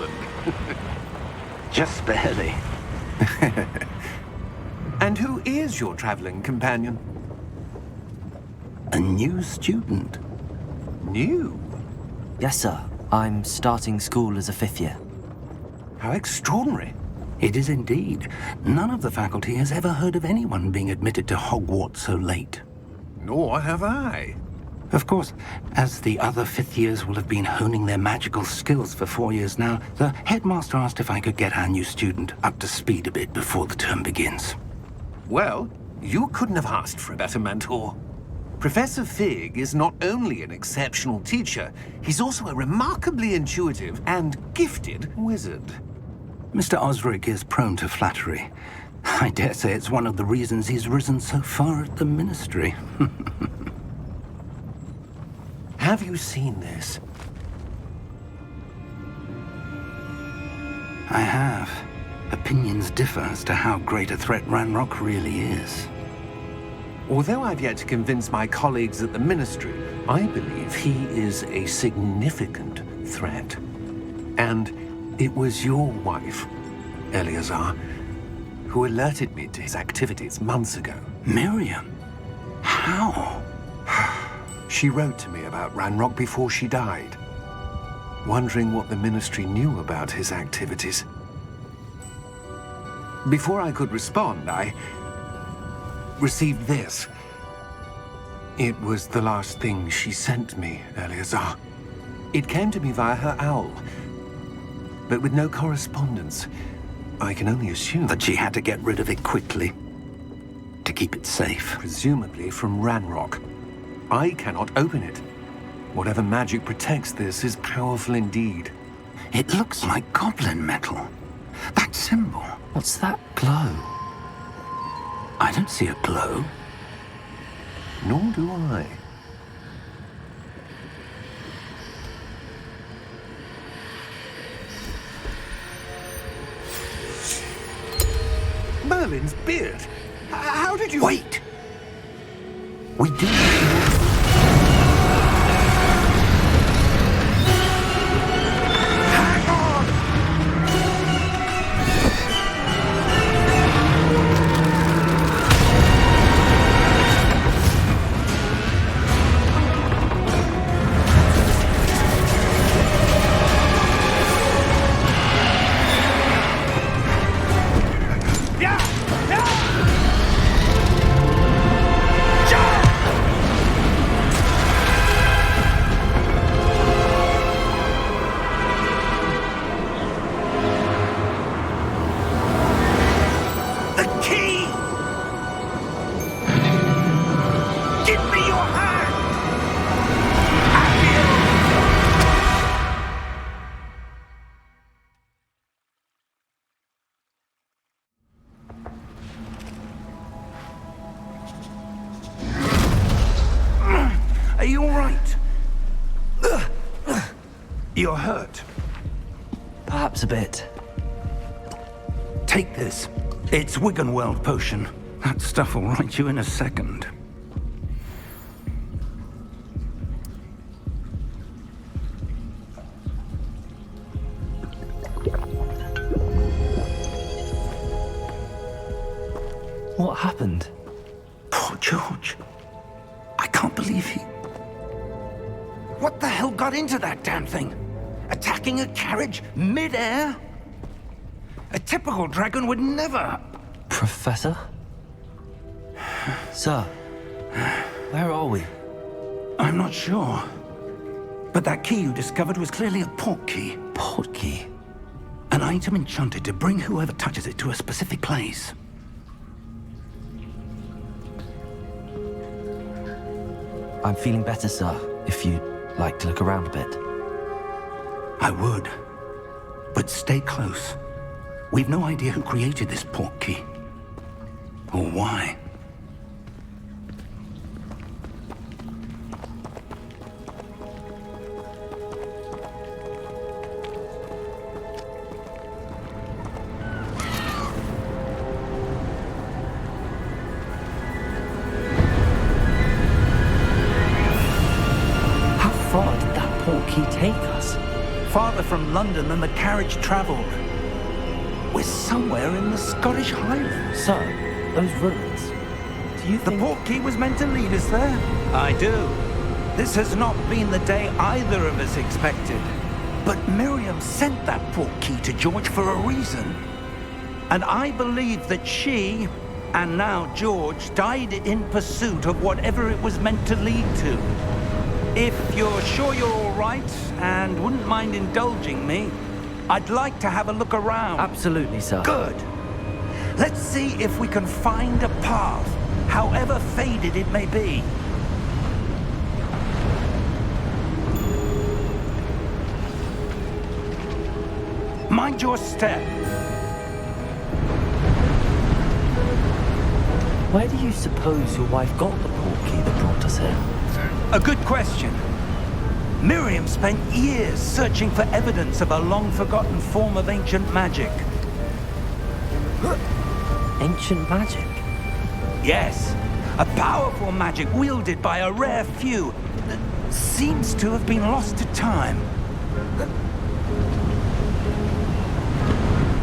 England. Just barely. And who is your traveling companion? A new student. New? Yes, sir. I'm starting school as a 5th year. How extraordinary. It is indeed. None of the faculty has ever heard of anyone being admitted to Hogwarts so late. Nor have I. Of course, as the other 5th years will have been honing their magical skills for 4 years now, the headmaster asked if I could get our new student up to speed a bit before the term begins. Well, you couldn't have asked for a better mentor. Professor Fig is not only an exceptional teacher, he's also a remarkably intuitive and gifted wizard. Mr. Osric is prone to flattery. I dare say it's one of the reasons he's risen so far at the Ministry. Have you seen this? I have. Opinions differ as to how great a threat Ranrock really is. Although I've yet to convince my colleagues at the Ministry, I believe he is a significant threat. And it was your wife, Eleazar, who alerted me to his activities months ago. Miriam? How? She wrote to me about Ranrock before she died, wondering what the Ministry knew about his activities. Before I could respond, I received this. It was the last thing she sent me, Eleazar. It came to me via her owl, but with no correspondence. I can only assume That she had to get rid of it quickly, to keep it safe. presumably from Ranrock. I cannot open it. Whatever magic protects this is powerful indeed. It looks like goblin metal. That symbol. What's that glow? I don't see a glow. Nor do I. Merlin's beard. How did you... Wait! We do. Hang on! Yeah! Yeah! The key! Give me your hand! Are you all right? You're hurt. Perhaps a bit. Take this. It's Wiggenweld potion. That stuff will right you in a second. What happened? Poor George. I can't believe he... What the hell got into that damn thing? Attacking a carriage mid-air? A typical dragon would never... Professor? Sir, where are we? I'm not sure. But that key you discovered was clearly a port key. Port key? An item enchanted to bring whoever touches it to a specific place. I'm feeling better, sir, if you'd like to look around a bit. I would. But stay close. We've no idea who created this port key. Or why. How far did that port key take us? farther from London than the carriage travelled. We're somewhere in the Scottish Highlands. Sir, those ruins. Do you The think... portkey was meant to lead us there? I do. This has not been the day either of us expected. But Miriam sent that portkey to George for a reason. And I believe that she, and now George, died in pursuit of whatever it was meant to lead to. If you're sure you're all right, and wouldn't mind indulging me, I'd like to have a look around. Absolutely, sir. Good. Let's see if we can find a path, however faded it may be. Mind your step. Where do you suppose your wife got the portkey that brought us here? A good question. Miriam spent years searching for evidence of a long-forgotten form of ancient magic. Ancient magic? Yes, a powerful magic wielded by a rare few that seems to have been lost to time.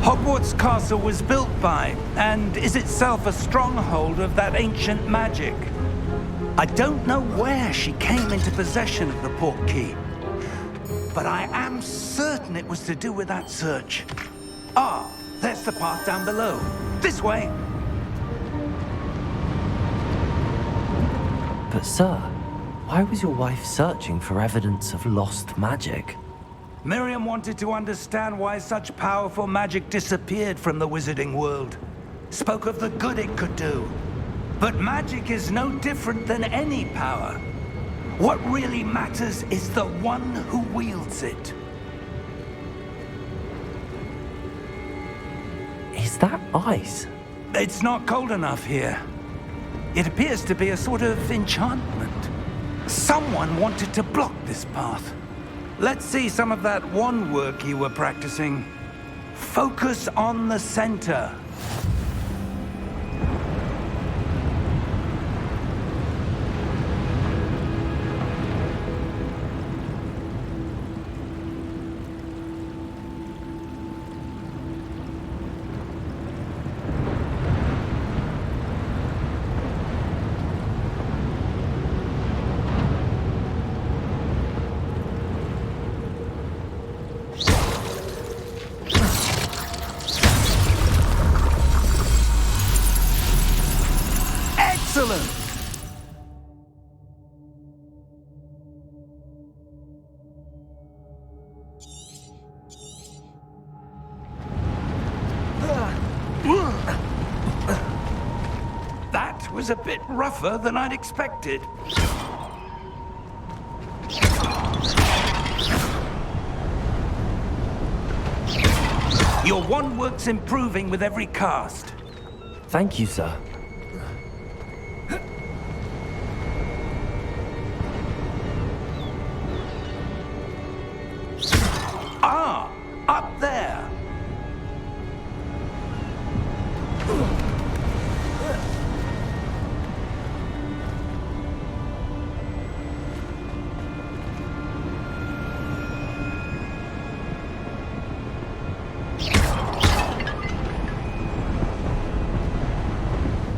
Hogwarts Castle was built by, and is itself a stronghold of that ancient magic. I don't know where she came into possession of the portkey, but I am certain it was to do with that search. Ah, there's the path down below. This way. But sir, why was your wife searching for evidence of lost magic? Miriam wanted to understand why such powerful magic disappeared from the wizarding world. Spoke of the good it could do. But magic is no different than any power. What really matters is the one who wields it. Is that ice? It's not cold enough here. It appears to be a sort of enchantment. Someone wanted to block this path. Let's see some of that wand work you were practicing. Focus on the center. Excellent! That was a bit rougher than I'd expected. Your wand work's improving with every cast. Thank you, sir. Ah, up there.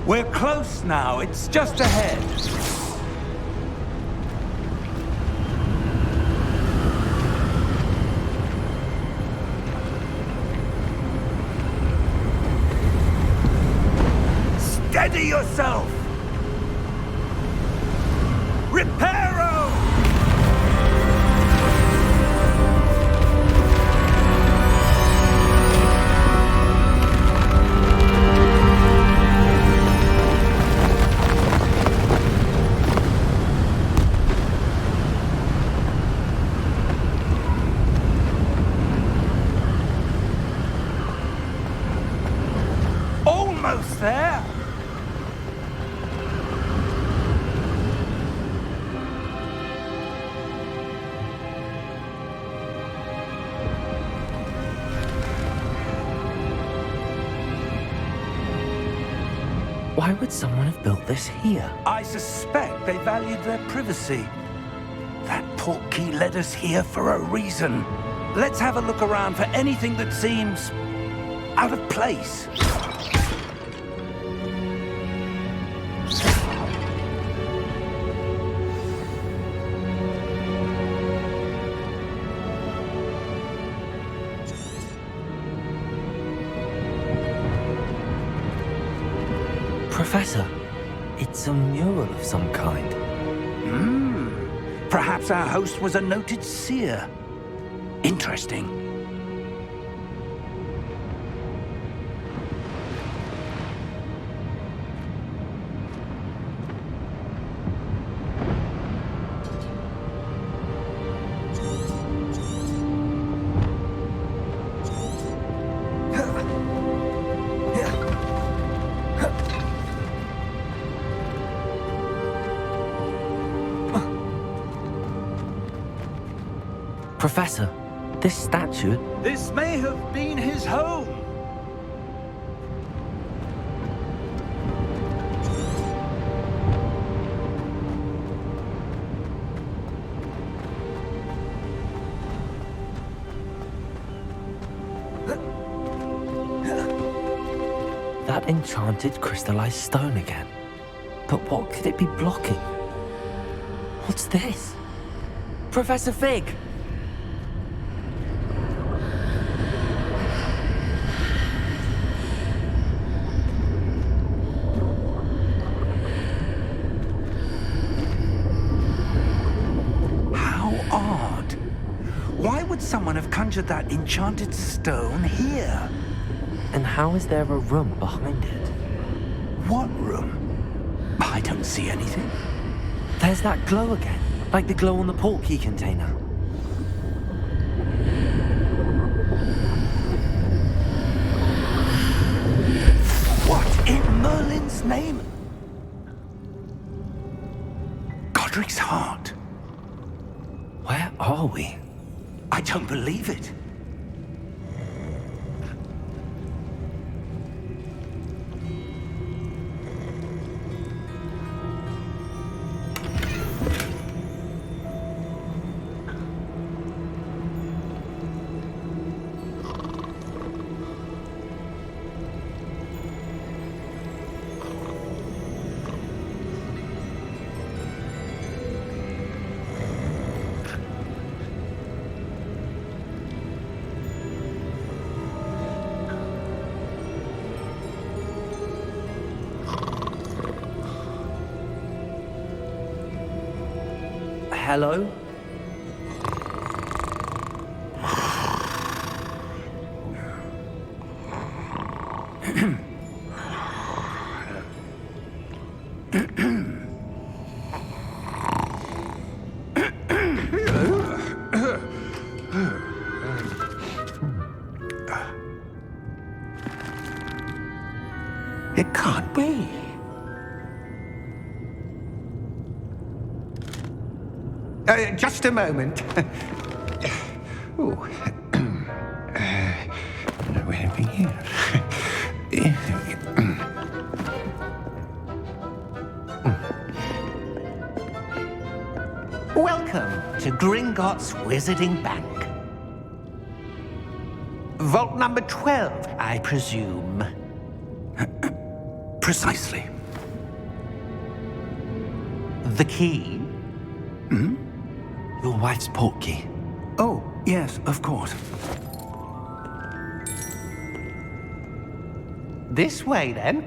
We're close now. It's just ahead. Steady yourself! Reparo! Almost there! Why would someone have built this here? I suspect they valued their privacy. That portkey led us here for a reason. Let's have a look around for anything that seems out of place. Professor, it's a mural of some kind. Perhaps our host was a noted seer. Interesting. Professor, this statue... This may have been his home. That enchanted crystallized stone again. But what could it be blocking? What's this? Professor Fig! Why would someone have conjured that enchanted stone here? And how is there a room behind it? What room? I don't see anything. There's that glow again, like the glow on the portkey container. What in Merlin's name? Godric's heart. Where are we? I don't believe it. Hello? It can't be. Just a moment. Oh. Where are we here? Welcome to Gringotts Wizarding Bank. Vault number 12, I presume. Precisely. The key? Your wife's portkey. Oh, yes, of course. This way, then.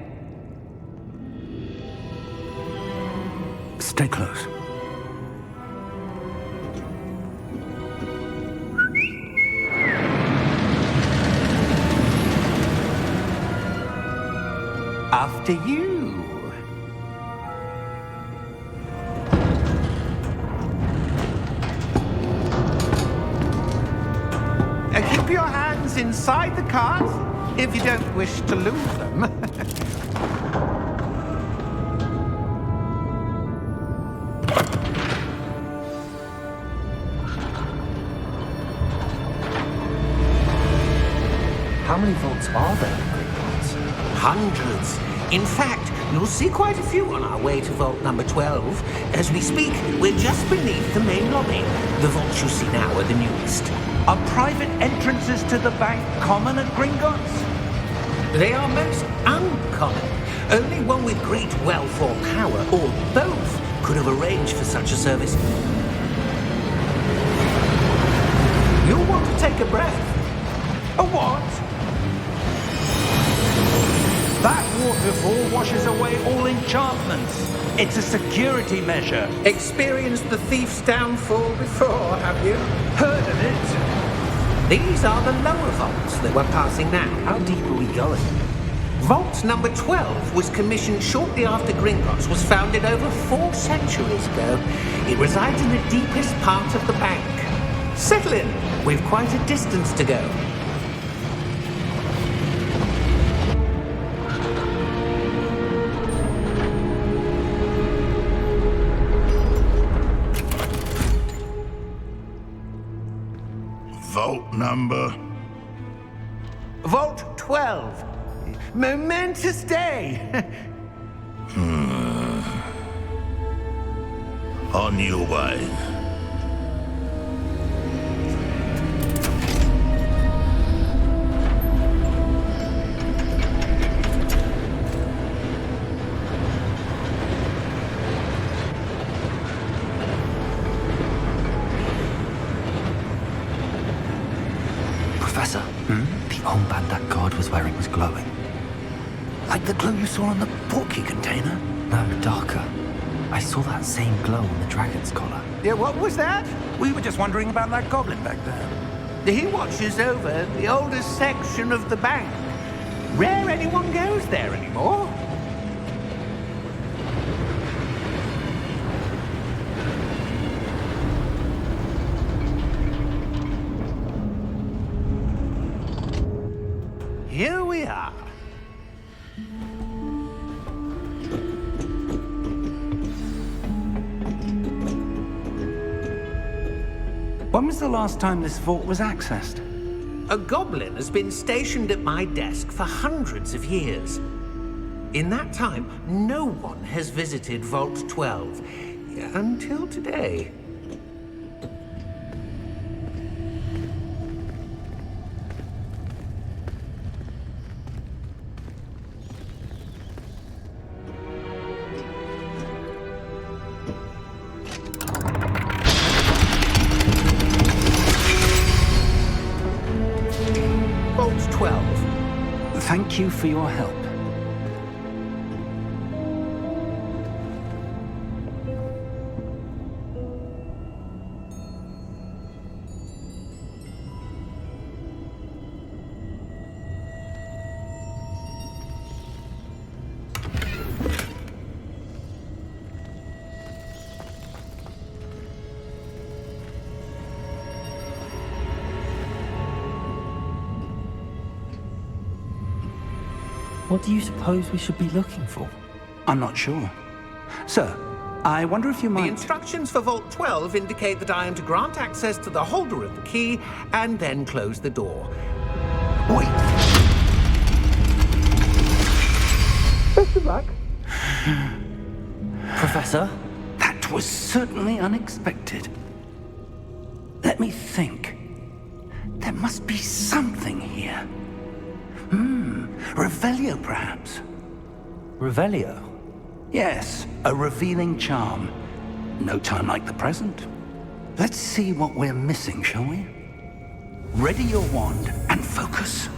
Stay close. After you. Keep your hands inside the cart if you don't wish to lose them. How many vaults are there in Gringotts? Hundreds. In fact, you'll see quite a few on our way to vault number 12. As we speak, we're just beneath the main lobby. The vaults you see now are the newest. Are private entrances to the bank common at Gringotts? They are most uncommon. Only one with great wealth or power, or both, could have arranged for such a service. You'll want to take a breath. A what? That waterfall washes away all enchantments. It's a security measure. Experienced the thief's downfall before, have you? Heard of it? These are the lower vaults that we're passing now. How deep are we going? Vault number 12 was commissioned shortly after Gringotts was founded over 4 centuries ago. It resides in the deepest part of the bank. Settle in. We've quite a distance to go. Vault number? Vault 12. Momentous day. On your way. Professor, the armband that guard was wearing was glowing. Like the glow you saw on the porky container? No, darker. I saw that same glow on the dragon's collar. Yeah, what was that? We were just wondering about that goblin back there. He watches over the oldest section of the bank. Rare anyone goes there anymore. Here we are. When was the last time this vault was accessed? A goblin has been stationed at my desk for hundreds of years. In that time, no one has visited Vault 12 until today. Vault 12. Thank you for your help. What do you suppose we should be looking for? I'm not sure. Sir, I wonder if you The might... instructions for Vault 12 indicate that I am to grant access to the holder of the key and then close the door. Wait! Best of luck. Professor? That was certainly unexpected. Let me think. There must be something here. Revelio, perhaps? Revelio? Yes, a revealing charm. No time like the present. Let's see what we're missing, shall we? Ready your wand and focus.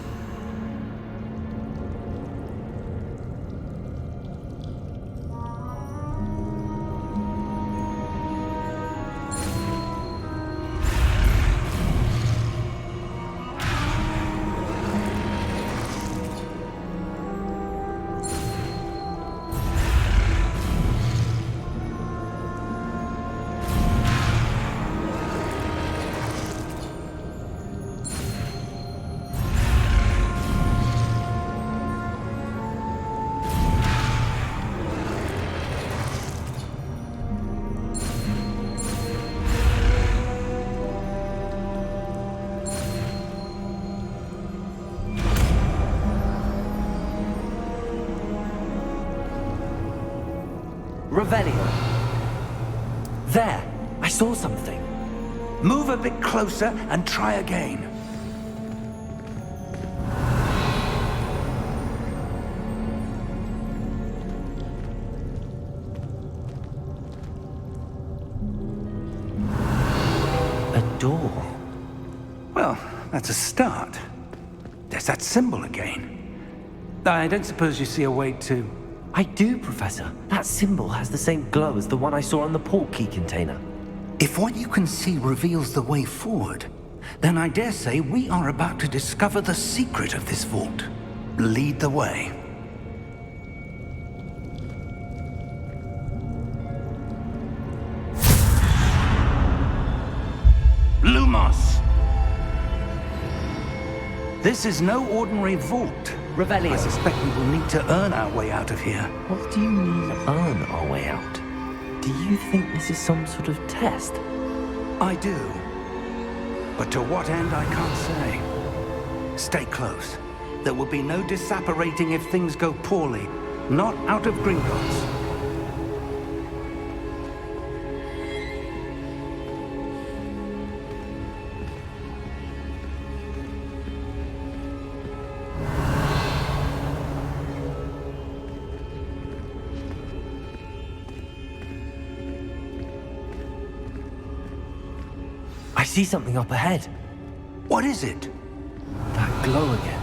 Revelio. There! I saw something. Move a bit closer and try again. A door. Well, that's a start. There's that symbol again. I don't suppose you see a way to... I do, Professor. That symbol has the same glow as the one I saw on the port key container. If what you can see reveals the way forward, then I dare say we are about to discover the secret of this vault. Lead the way. Lumos! This is no ordinary vault. Revelio. I suspect we will need to earn our way out of here. What do you mean, earn our way out? Do you think this is some sort of test? I do. But to what end, I can't say. Stay close. There will be no disapparating if things go poorly. Not out of Gringotts. I see something up ahead. What is it? That glow again,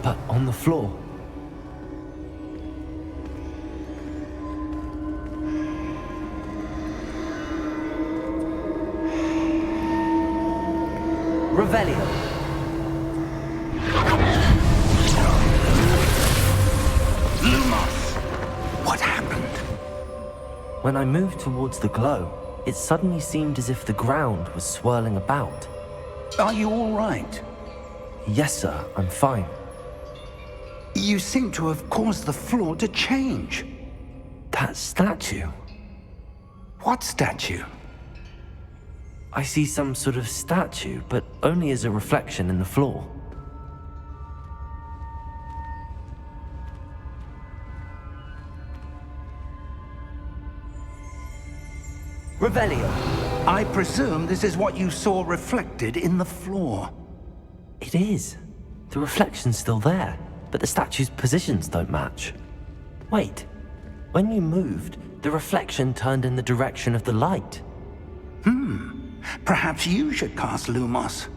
but on the floor. Revelio. Lumos! What happened? When I moved towards the glow, it suddenly seemed as if the ground was swirling about. Are you all right? Yes, sir, I'm fine. You seem to have caused the floor to change. That statue. What statue? I see some sort of statue, but only as a reflection in the floor. Revelio. I presume this is what you saw reflected in the floor. It is. The reflection's still there, but the statue's positions don't match. Wait. When you moved, the reflection turned in the direction of the light. Perhaps you should cast Lumos.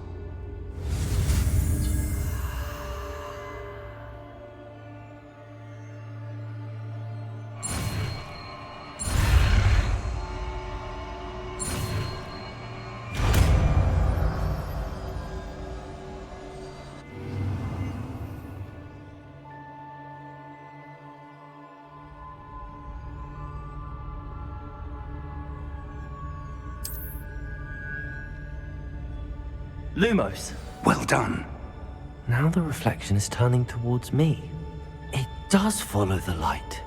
Lumos. Well done. Now the reflection is turning towards me. It does follow the light.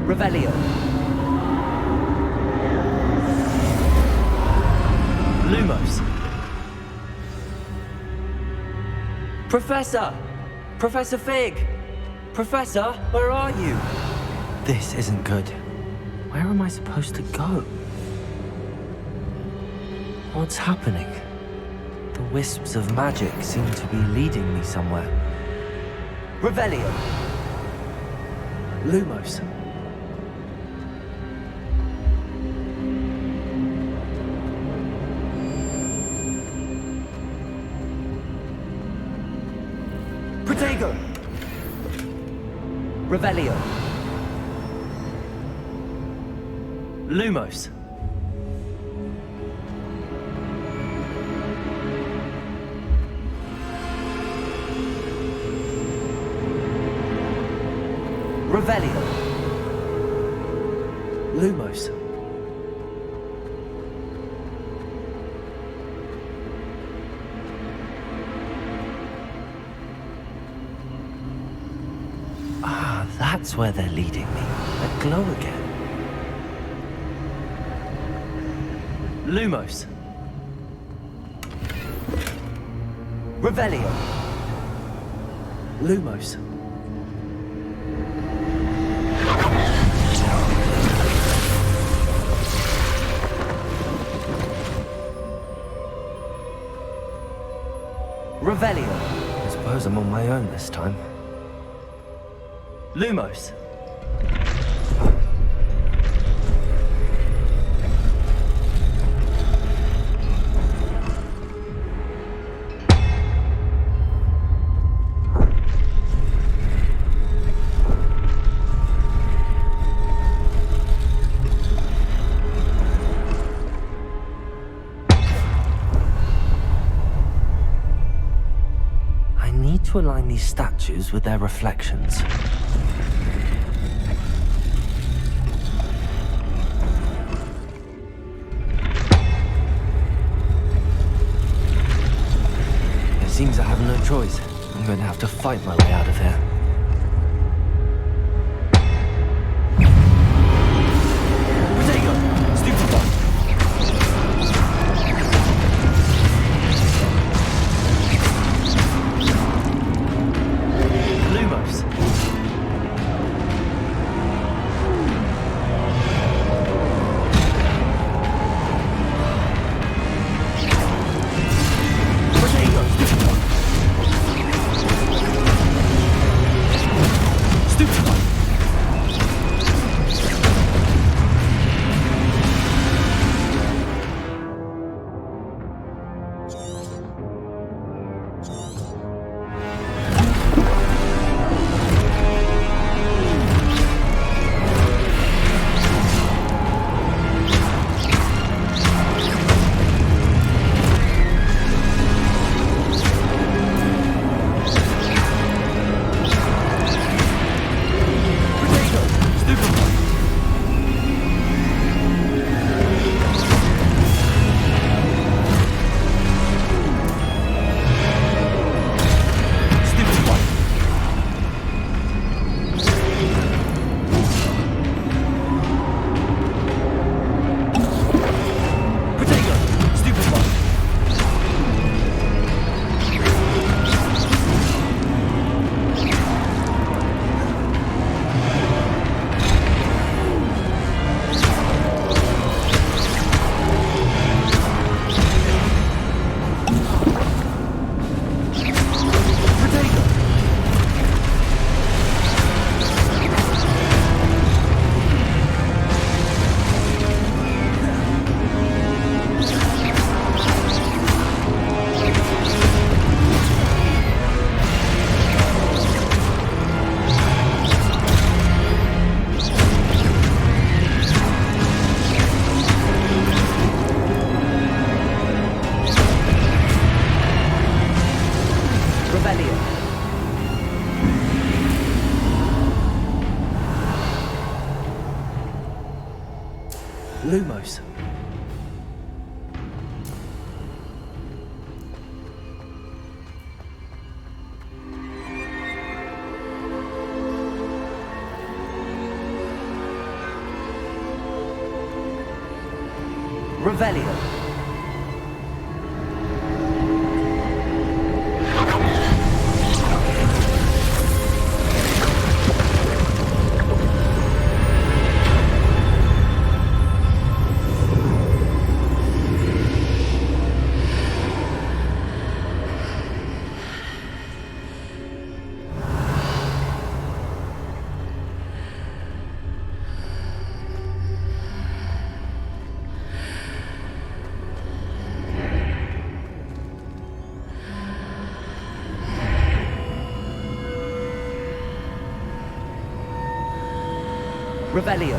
Revelio. Lumos. Professor! Professor Fig! Professor, where are you? This isn't good. Where am I supposed to go? What's happening? The wisps of magic seem to be leading me somewhere. Revelio! Lumos! Protego! Revelio! Lumos! Revelio! Lumos! Ah, that's where they're leading me. That glow again. Lumos! Revelio! Lumos! Revelio! I suppose I'm on my own this time. Lumos! To align these statues with their reflections. It seems I have no choice. I'm going to have to fight my way out of here. Lumos. Revelio. Revelio.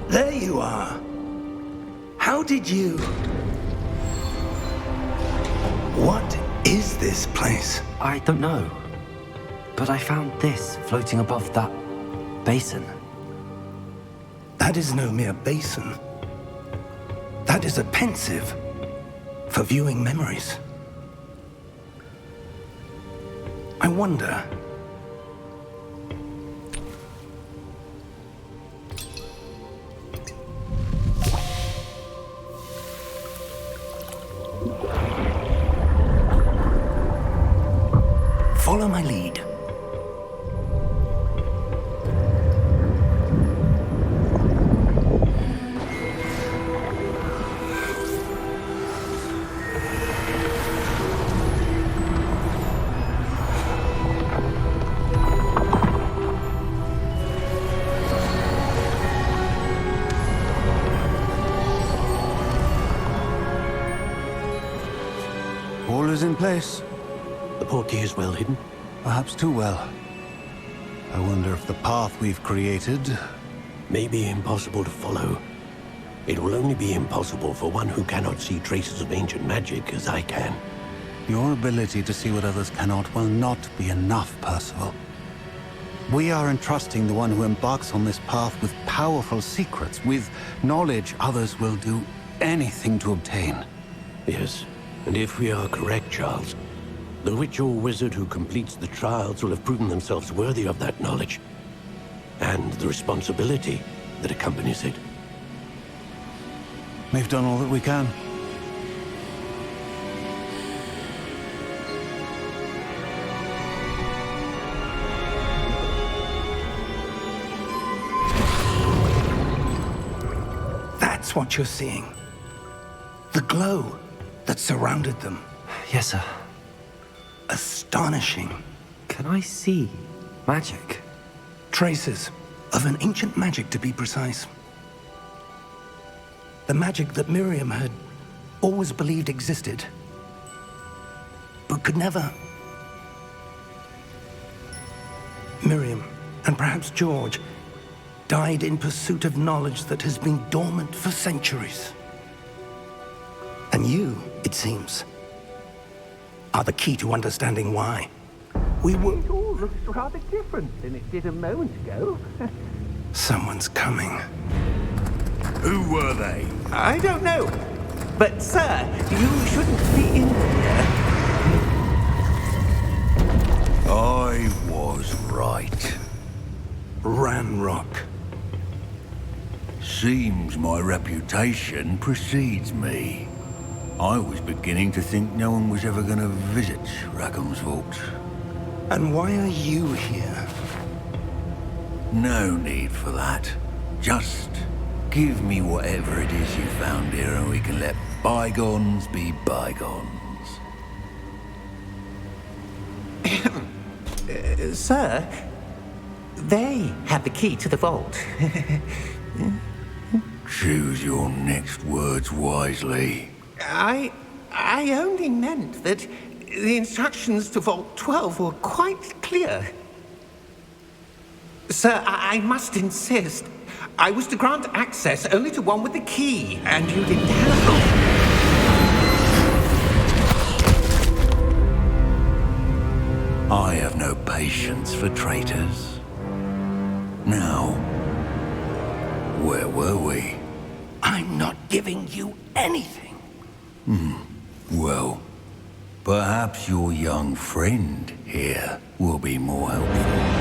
There you are. How did you... What is this place? I don't know. But I found this floating above that basin. That is no mere basin. That is a pensive for viewing memories. I wonder... Follow my lead. All is in place. The portkey is well hidden. Perhaps too well. I wonder if the path we've created... May be impossible to follow. It will only be impossible for one who cannot see traces of ancient magic as I can. Your ability to see what others cannot will not be enough, Percival. We are entrusting the one who embarks on this path with powerful secrets, with knowledge others will do anything to obtain. Yes, and if we are correct, Charles, the witch or wizard who completes the trials will have proven themselves worthy of that knowledge, and the responsibility that accompanies it. We've done all that we can. That's what you're seeing. The glow that surrounded them. Yes, sir. Astonishing. Can I see magic? Traces of an ancient magic, to be precise. The magic that Miriam had always believed existed, but could never. Miriam, and perhaps George, died in pursuit of knowledge that has been dormant for centuries. And you, it seems, are the key to understanding why. We were... It all looks rather different than it did a moment ago. Someone's coming. Who were they? I don't know. But, sir, you shouldn't be in here. I was right. Ranrock. Seems my reputation precedes me. I was beginning to think no one was ever going to visit Rackham's vault. And why are you here? No need for that. Just give me whatever it is you found here and we can let bygones be bygones. Sir, they have the key to the vault. Choose your next words wisely. I only meant that the instructions to Vault 12 were quite clear. Sir, I must insist. I was to grant access only to one with the key, and you didn't have I have no patience for traitors. Now, where were we? I'm not giving you anything. Well, perhaps your young friend here will be more helpful.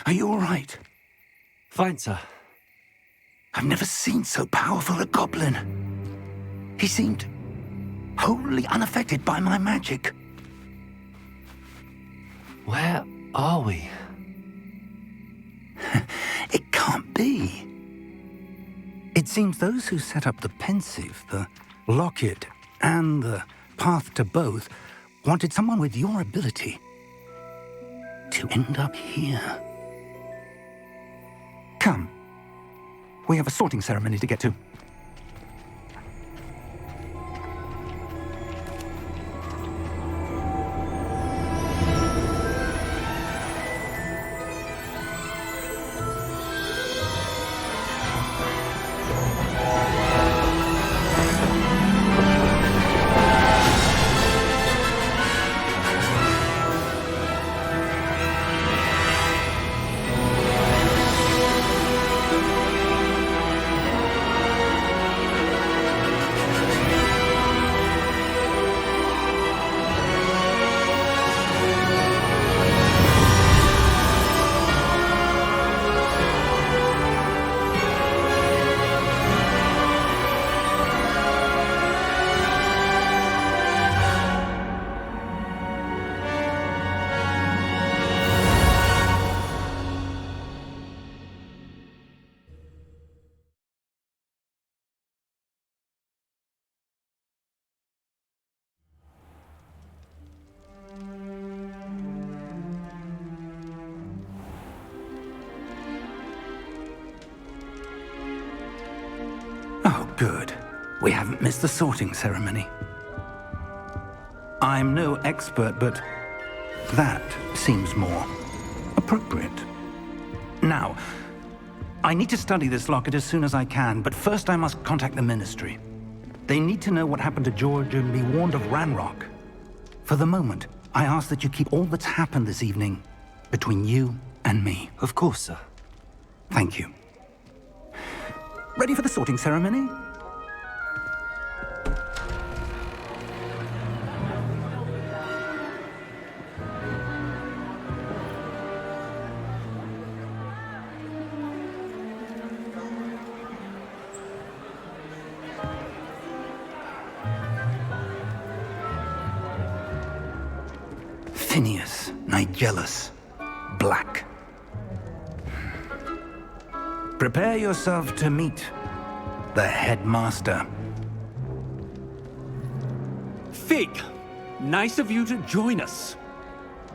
Are you all right? Fine, sir. I've never seen so powerful a goblin. He seemed wholly unaffected by my magic. Where are we? It can't be. It seems those who set up the Ps5, the locket, and the path to both wanted someone with your ability to end up here. Come. We have a sorting ceremony to get to. Oh, good. We haven't missed the sorting ceremony. I'm no expert, but that seems more appropriate. Now, I need to study this locket as soon as I can, but first I must contact the Ministry. They need to know what happened to George and be warned of Ranrock. For the moment, I ask that you keep all that's happened this evening between you and me. Of course, sir. Thank you. Ready for the sorting ceremony? Phineas, Nigellus, Black. Prepare yourself to meet the headmaster. Fig, nice of you to join us.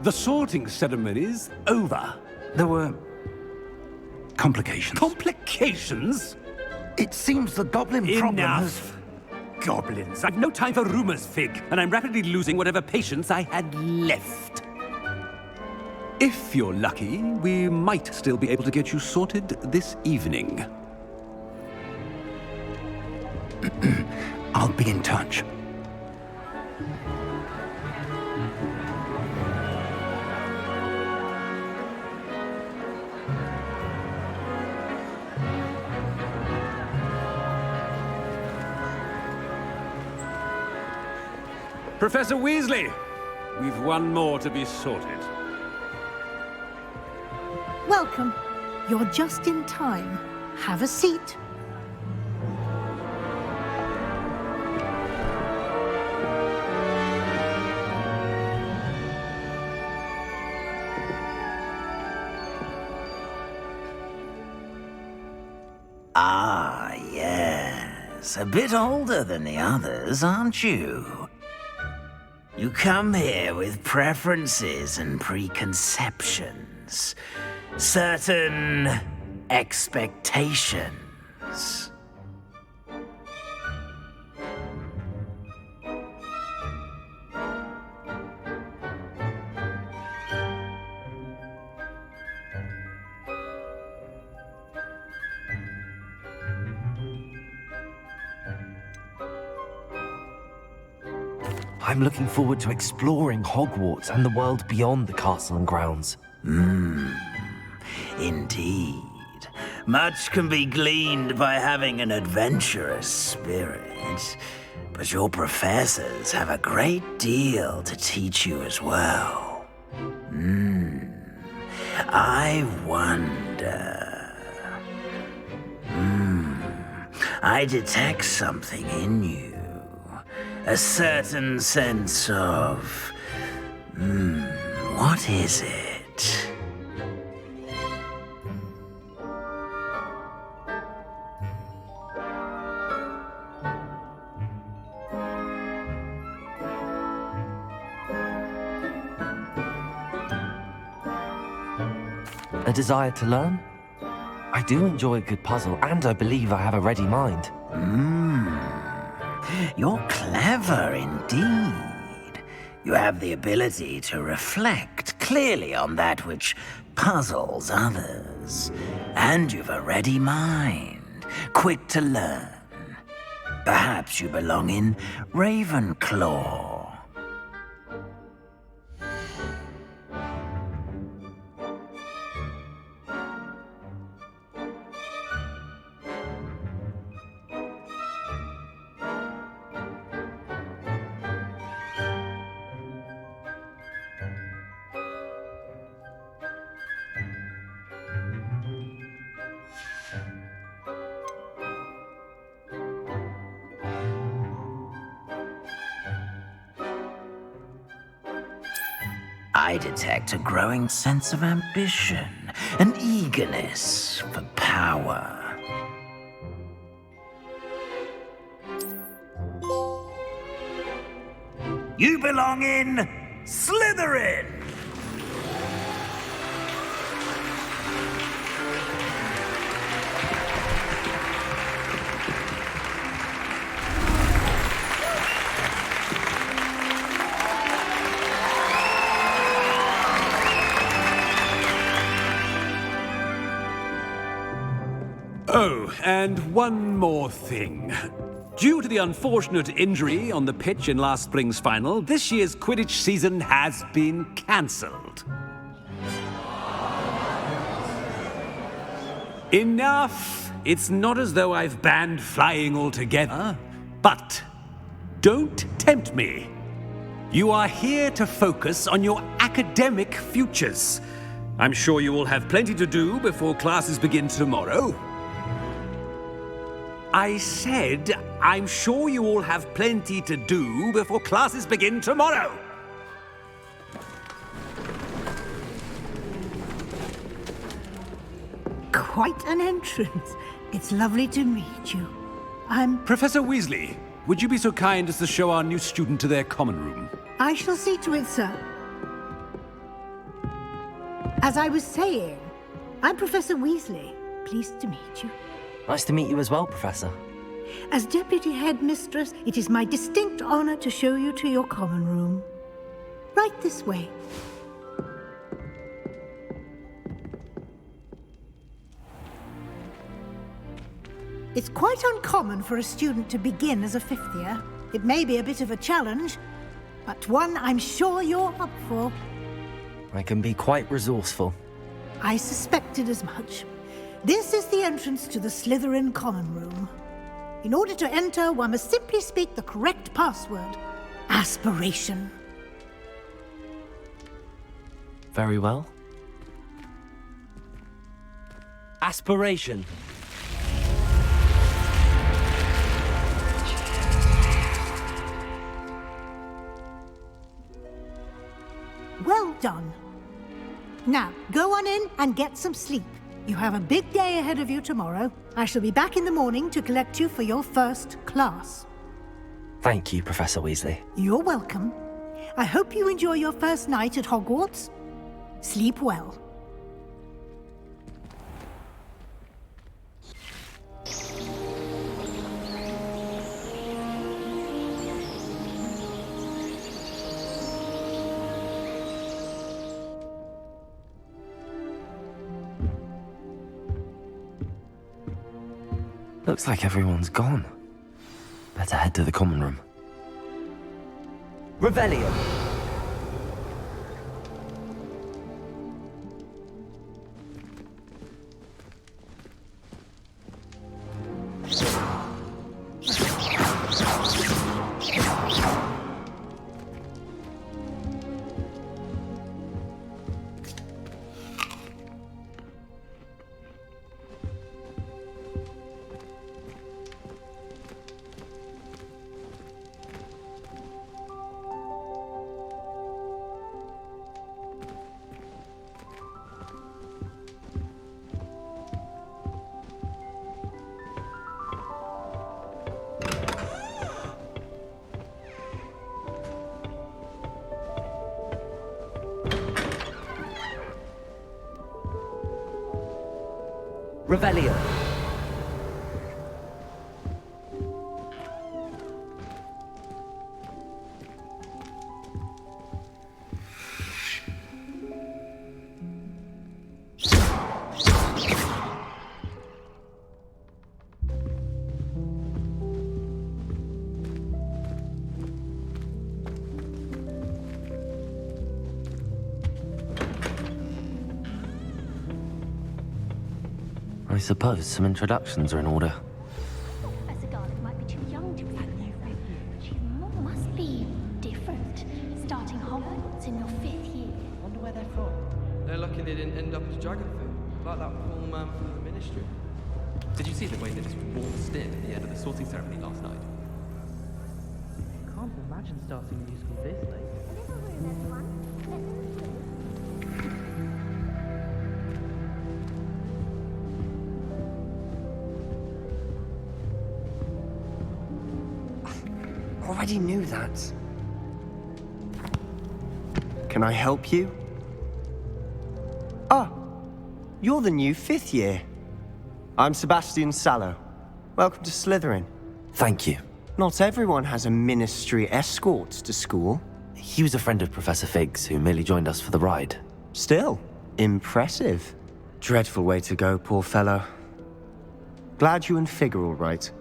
The sorting ceremony's over. There were complications. Complications? It seems the goblin problem has... Enough. Goblins. I've no time for rumors, Fig, and I'm rapidly losing whatever patience I had left. If you're lucky, we might still be able to get you sorted this evening. I'll be in touch. Professor Weasley, we've one more to be sorted. Welcome. You're just in time. Have a seat. Ah, yes. A bit older than the others, aren't you? You come here with preferences and preconceptions. Certain expectations. I'm looking forward to exploring Hogwarts and the world beyond the castle and grounds. Indeed. Much can be gleaned by having an adventurous spirit. but your professors have a great deal to teach you as well. I wonder... I detect something in you. A certain sense of... what is it? A desire to learn? I do enjoy a good puzzle, and I believe I have a ready mind. You're clever indeed. You have the ability to reflect clearly on that which puzzles others. And you've a ready mind, quick to learn. Perhaps you belong in Ravenclaw. I detect a growing sense of ambition, an eagerness for power. You belong in Slytherin! Oh, and one more thing. Due to the unfortunate injury on the pitch in last spring's final, this year's Quidditch season has been cancelled. Enough! It's not as though I've banned flying altogether, but don't tempt me. You are here to focus on your academic futures. I'm sure you will have plenty to do before classes begin tomorrow. I said, I'm sure you all have plenty to do before classes begin tomorrow. Quite an entrance. It's lovely to meet you. I'm... Professor Weasley, would you be so kind as to show our new student to their common room? I shall see to it, sir. As I was saying, I'm Professor Weasley. Pleased to meet you. Nice to meet you as well, Professor. As Deputy Headmistress, it is my distinct honor to show you to your common room. Right this way. It's quite uncommon for a student to begin as a fifth year. It may be a bit of a challenge, but one I'm sure you're up for. I can be quite resourceful. I suspected as much. This is the entrance to the Slytherin common room. In order to enter, one must simply speak the correct password. Aspiration. Very well. Aspiration. Well done. Now, go on in and get some sleep. You have a big day ahead of you tomorrow. I shall be back in the morning to collect you for your first class. Thank you, Professor Weasley. You're welcome. I hope you enjoy your first night at Hogwarts. Sleep well. Looks like everyone's gone. Better head to the common room. Revelio! Revelio. I suppose some introductions are in order. Professor Garlick might be too young to She must be different. Starting Hogwarts in your 5th year. Wonder where they're from. They're lucky they didn't end up as Dragonford, like that poor man from the Ministry. Did you see the way they just waltzed in at the end of the sorting ceremony last night? Can't imagine starting a musical this late. Already knew that. Can I help you? Ah, you're the new 5th year. I'm Sebastian Sallow. Welcome to Slytherin. Thank you. Not everyone has a ministry escort to school. He was a friend of Professor Fig's who merely joined us for the ride. Still, impressive. Dreadful way to go, poor fellow. Glad you and Fig are all right.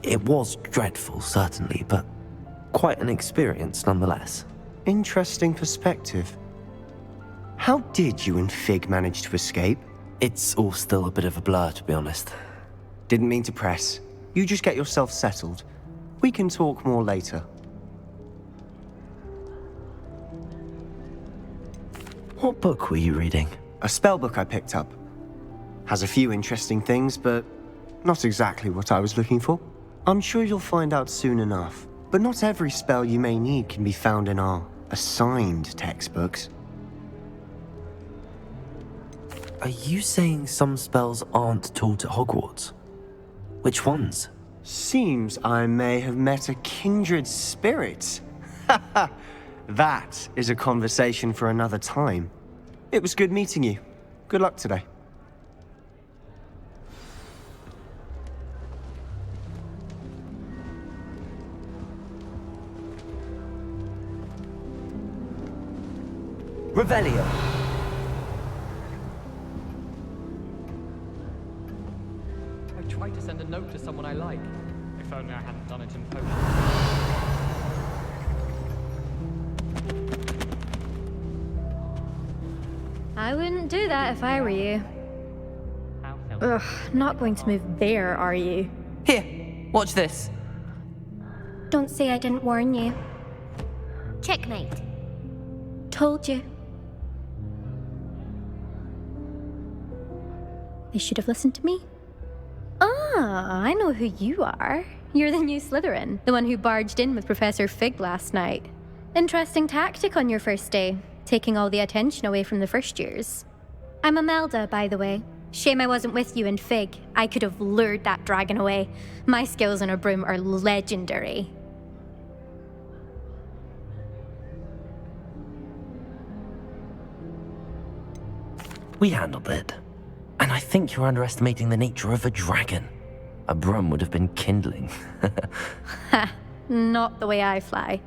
It was dreadful, certainly, but quite an experience nonetheless. Interesting perspective. How did you and Fig manage to escape? It's all still a bit of a blur, to be honest. Didn't mean to press. You just get yourself settled. We can talk more later. What book were you reading? A spell book I picked up. Has a few interesting things, but not exactly what I was looking for. I'm sure you'll find out soon enough. But not every spell you may need can be found in our assigned textbooks. Are you saying some spells aren't taught at Hogwarts? Which ones? Seems I may have met a kindred spirit. That is a conversation for another time. It was good meeting you. Good luck today. Revelio. I tried to send a note to someone I like. If only I hadn't done it in potion. I wouldn't do that if I were you. Ugh, not going to move there, are you? Here, watch this. Don't say I didn't warn you. Checkmate. Told you. They should have listened to me. Ah, I know who you are. You're the new Slytherin, the one who barged in with Professor Fig last night. Interesting tactic on your first day, taking all the attention away from the first years. I'm Imelda, by the way. Shame I wasn't with you and Fig. I could have lured that dragon away. My skills on a broom are legendary. We handled it. And I think you're underestimating the nature of a dragon. A broom would have been kindling. Ha, not the way I fly.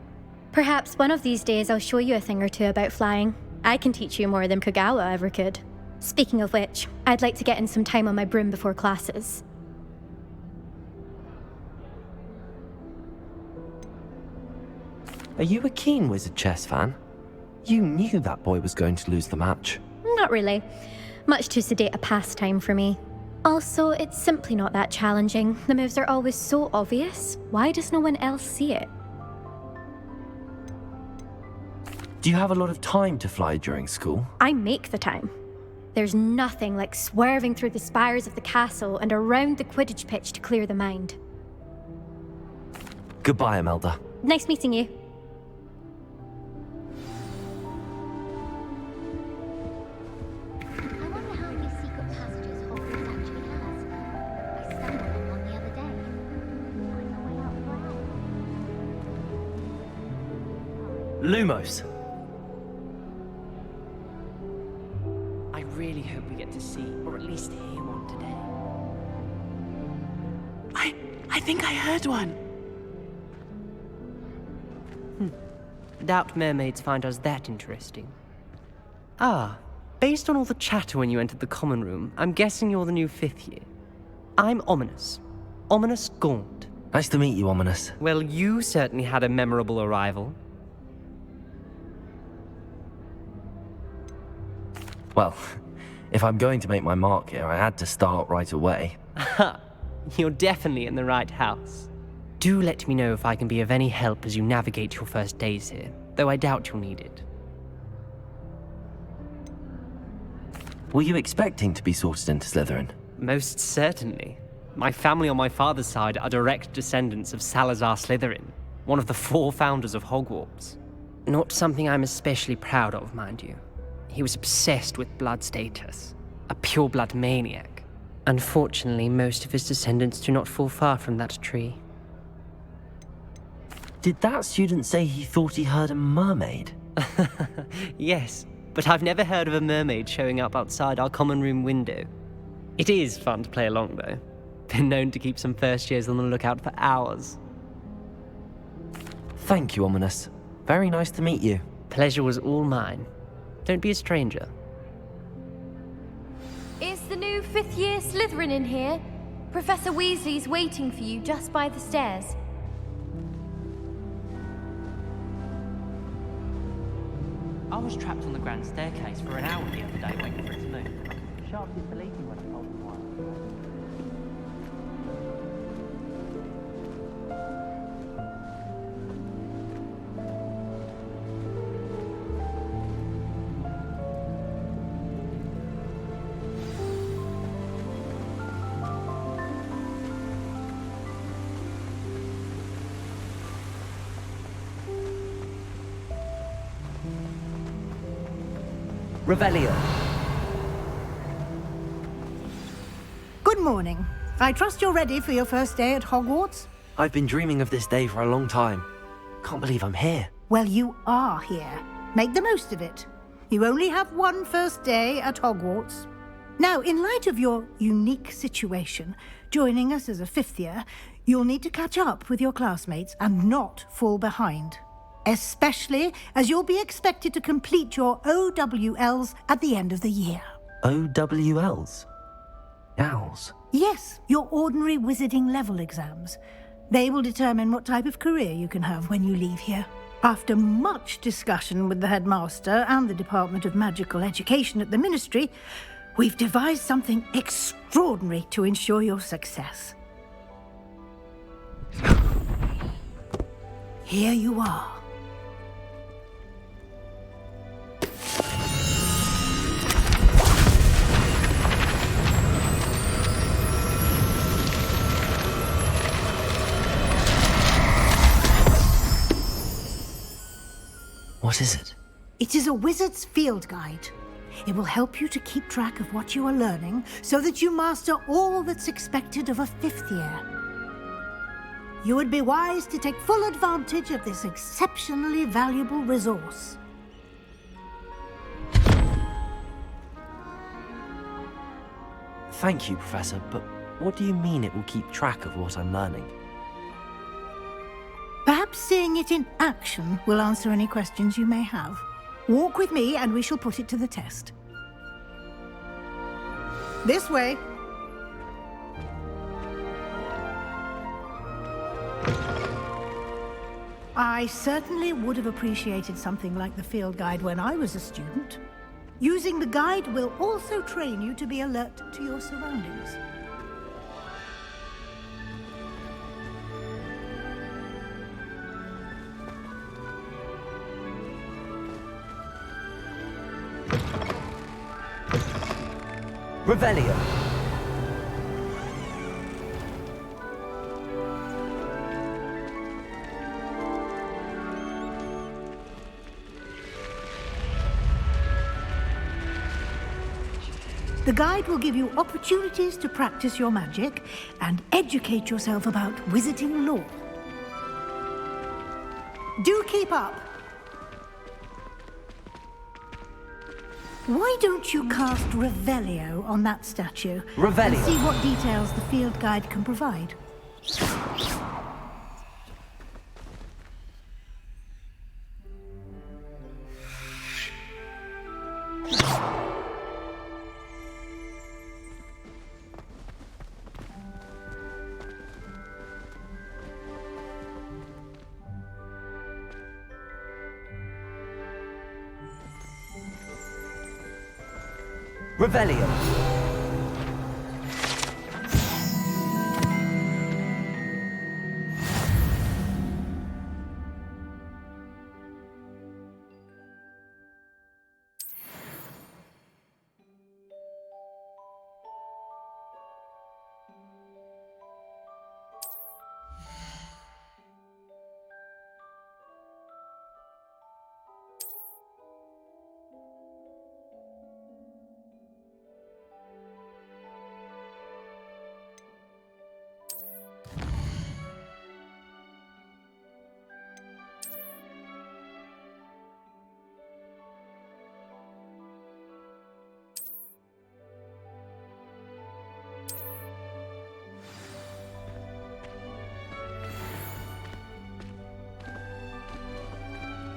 Perhaps one of these days I'll show you a thing or two about flying. I can teach you more than Kogawa ever could. Speaking of which, I'd like to get in some time on my broom before classes. Are you a keen Wizard chess fan? You knew that boy was going to lose the match. Not really. Much too sedate a pastime for me. Also, it's simply not that challenging. The moves are always so obvious. Why does no one else see it? Do you have a lot of time to fly during school? I make the time. There's nothing like swerving through the spires of the castle and around the Quidditch pitch to clear the mind. Goodbye, Imelda. Nice meeting you. I wonder how many secret passages Hogwarts actually has. I stumbled on one the other day. Find my way out well. Lumos. really hope we get to see, or at least hear one today. I think I heard one. Doubt mermaids find us that interesting. Ah, based on all the chatter when you entered the common room, I'm guessing you're the new 5th year. I'm Ominous. Ominous Gaunt. Nice to meet you, Ominous. Well, you certainly had a memorable arrival. Well, if I'm going to make my mark here, I had to start right away. Aha, you're definitely in the right house. Do let me know if I can be of any help as you navigate your first days here, though I doubt you'll need it. Were you expecting to be sorted into Slytherin? Most certainly. My family on my father's side are direct descendants of Salazar Slytherin, one of the 4 founders of Hogwarts. Not something I'm especially proud of, mind you. He was obsessed with blood status, a pure-blood maniac. Unfortunately, most of his descendants do not fall far from that tree. Did that student say he thought he heard a mermaid? Yes, but I've never heard of a mermaid showing up outside our common room window. It is fun to play along, though. Been known to keep some first years on the lookout for hours. Thank you, Ominous. Very nice to meet you. Pleasure was all mine. Don't be a stranger. Is the new 5th year Slytherin in here? Professor Weasley's waiting for you just by the stairs. I was trapped on the grand staircase for an hour the other day waiting for it to move. Sharp disbelieving when I told him why. Revelio. Good morning. I trust you're ready for your first day at Hogwarts? I've been dreaming of this day for a long time. Can't believe I'm here. Well, you are here. Make the most of it. You only have one first day at Hogwarts. Now, in light of your unique situation, joining us as a 5th year, you'll need to catch up with your classmates and not fall behind. Especially as you'll be expected to complete your OWLs at the end of the year. OWLs? Owls? Yes, your ordinary wizarding level exams. They will determine what type of career you can have when you leave here. After much discussion with the headmaster and the Department of Magical Education at the Ministry, we've devised something extraordinary to ensure your success. Here you are. What is it? It is a wizard's field guide. It will help you to keep track of what you are learning so that you master all that's expected of a 5th year. You would be wise to take full advantage of this exceptionally valuable resource. Thank you, Professor, but what do you mean it will keep track of what I'm learning? Perhaps seeing it in action will answer any questions you may have. Walk with me and we shall put it to the test. This way. I certainly would have appreciated something like the field guide when I was a student. Using the guide will also train you to be alert to your surroundings. Revelio. The guide will give you opportunities to practice your magic and educate yourself about wizarding lore. Do keep up. Why don't you cast Revelio on that statue? Revelio. And see what details the field guide can provide. Revelio.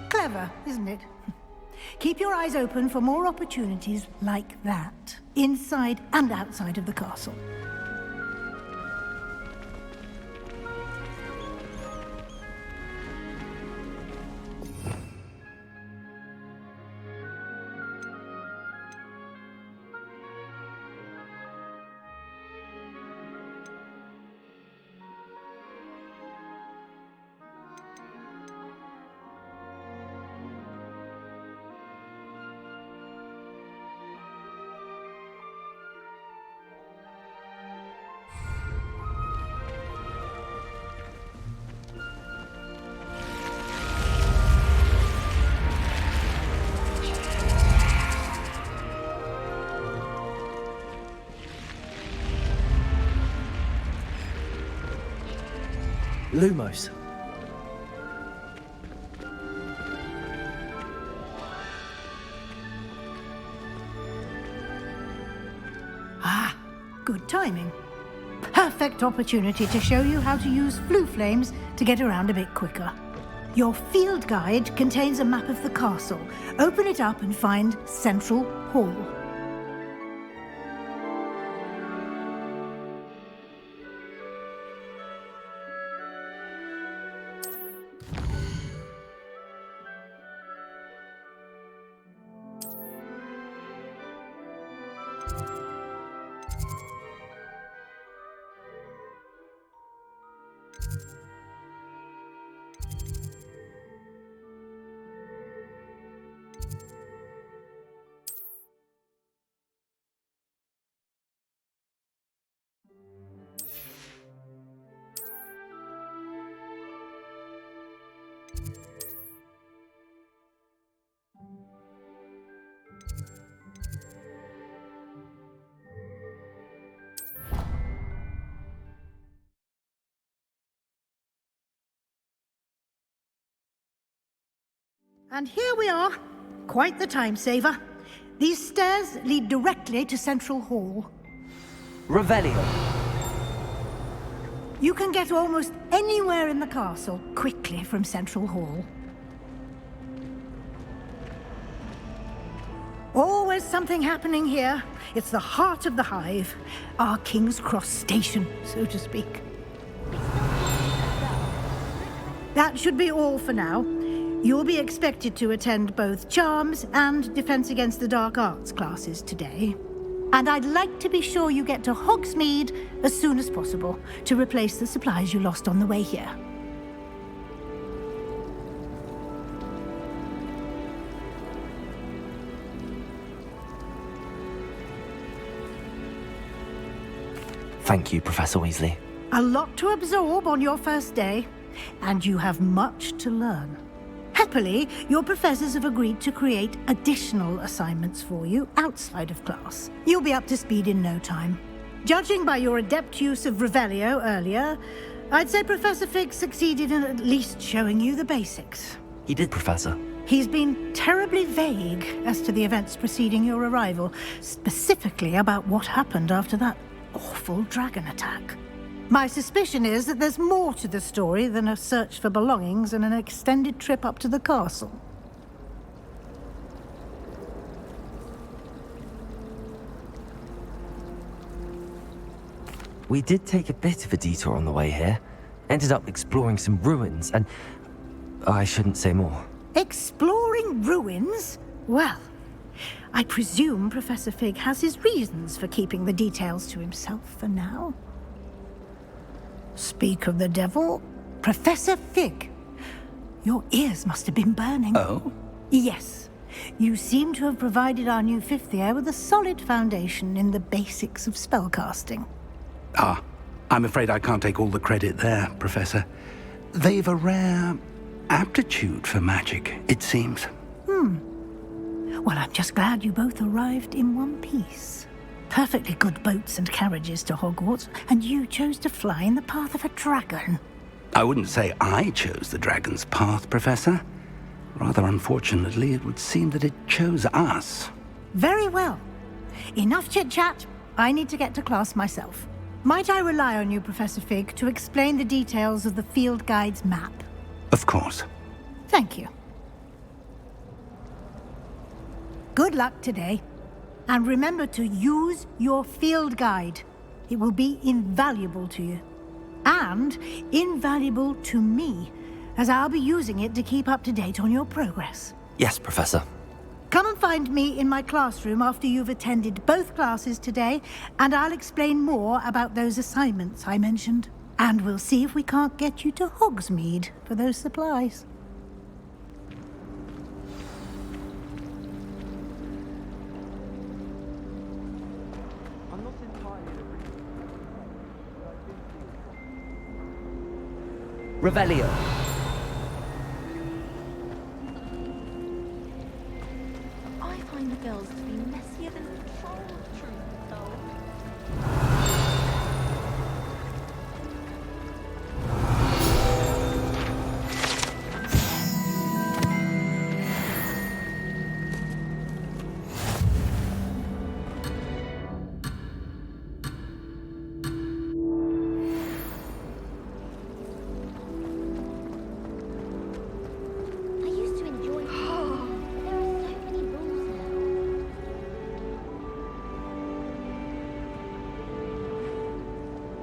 Clever, isn't it? Keep your eyes open for more opportunities like that, inside and outside of the castle. Lumos. Ah, good timing. Perfect opportunity to show you how to use flue flames to get around a bit quicker. Your field guide contains a map of the castle. Open it up and find Central Hall. And here we are. Quite the time saver. These stairs lead directly to Central Hall. Revelio. You can get almost anywhere in the castle quickly from Central Hall. Always something happening here. It's the heart of the hive. Our King's Cross station, so to speak. That should be all for now. You'll be expected to attend both Charms and Defense Against the Dark Arts classes today. And I'd like to be sure you get to Hogsmeade as soon as possible to replace the supplies you lost on the way here. Thank you, Professor Weasley. A lot to absorb on your first day, and you have much to learn. Happily, your professors have agreed to create additional assignments for you outside of class. You'll be up to speed in no time. Judging by your adept use of Revelio earlier, I'd say Professor Fig succeeded in at least showing you the basics. He did, Professor. He's been terribly vague as to the events preceding your arrival, specifically about what happened after that awful dragon attack. My suspicion is that there's more to the story than a search for belongings and an extended trip up to the castle. We did take a bit of a detour on the way here. Ended up exploring some ruins and... I shouldn't say more. Exploring ruins? Well, I presume Professor Fig has his reasons for keeping the details to himself for now. Speak of the devil, Professor Fig. Your ears must have been burning. Oh? Yes. You seem to have provided our new fifth year with a solid foundation in the basics of spellcasting. Ah, I'm afraid I can't take all the credit there, Professor. They've a rare aptitude for magic, it seems. Well, I'm just glad you both arrived in one piece. Perfectly good boats and carriages to Hogwarts, and you chose to fly in the path of a dragon. I wouldn't say I chose the dragon's path, Professor. Rather unfortunately, it would seem that it chose us. Very well. Enough chit-chat. I need to get to class myself. Might I rely on you, Professor Fig, to explain the details of the field guide's map? Of course. Thank you. Good luck today. And remember to use your field guide. It will be invaluable to you. And invaluable to me, as I'll be using it to keep up to date on your progress. Yes, Professor. Come and find me in my classroom after you've attended both classes today, and I'll explain more about those assignments I mentioned. And we'll see if we can't get you to Hogsmeade for those supplies. Revelio. I find the girls to be messier than the troll of truth.